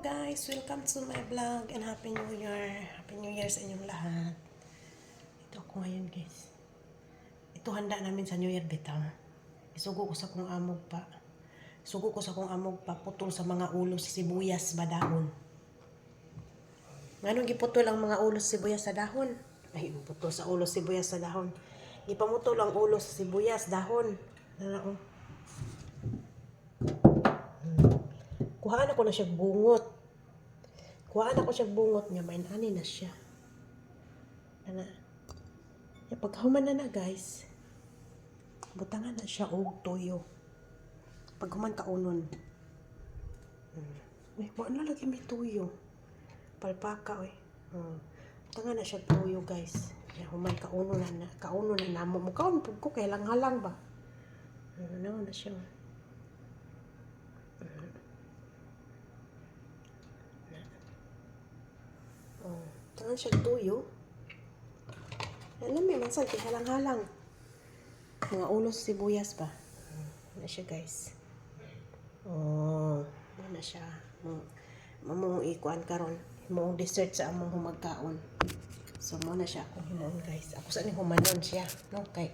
guys, welcome to my vlog and Happy New Year. Happy New Year sa inyong lahat. Ito ako ngayon guys. Ito handa namin sa New Year bitaw. Isugo ko sa kong amog pa. Sugo ko sa kong amog pa putol sa mga ulo sa sibuyas ba dahon. Nganong giputol ang mga ulo sa sibuyas sa dahon? Ay, putol sa ulo sibuyas sa dahon. Gipamutol ang ulo sa sibuyas dahon. Ano? Kuhaan ako na siya bungot. Kuhaan ako siya bungot nga mainani na siya. Ana. Ya paghuman na guys. Butangan na siya og toyo. Paghuman kaunon. Uy, mo na lagi may toyo. Palpaka oy. Butangan na siya toyo guys. Ya human kaunon na. Kaunon na namo. Mukaon pud ko kay lang-halang ba. Ano na siya. Tangan siya tuyo. Alam mo, mansan, halang-halang. Mga ulo sa sibuyas pa. Ano siya, guys. Ano siya. Mamong ikuan karon. Mamong dessert sa among humagkaon. So, muna siya akong hinuon, guys. Ako sa ni humanon siya. No? Kay,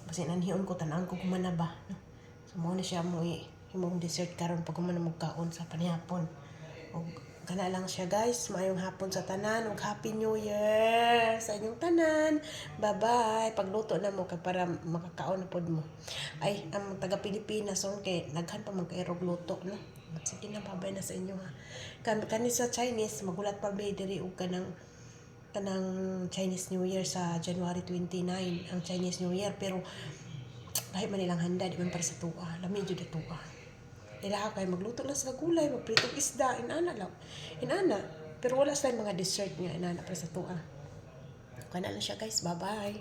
kasi nanhiyon ko, tanaan ko kumana ba. No? So, muna siya himong dessert karon pag kumana magkaon sa panihapon. O, kana lang siya guys, maayong hapon sa tanan ug Happy New Year sa inyong tanan. Bye-bye. Pagluto na mo kay para makakaon na pod mo. Ay, ang taga Pilipinas son kay naghan pa man kay luto no. Sige na, bye-bye na sa inyo ha. Kani sa Chinese magulat pa ba diri og kanang Chinese New Year sa January 29 ang Chinese New Year, pero kahit man nilang handa di man para sa tuwa. Lami jud tuwa. Nila kay magluto lang sa gulay, magpritong isda, inana lang. Inana. Pero wala sila mga dessert nga inana para sa tuwa. Kana lang siya guys. Bye-bye.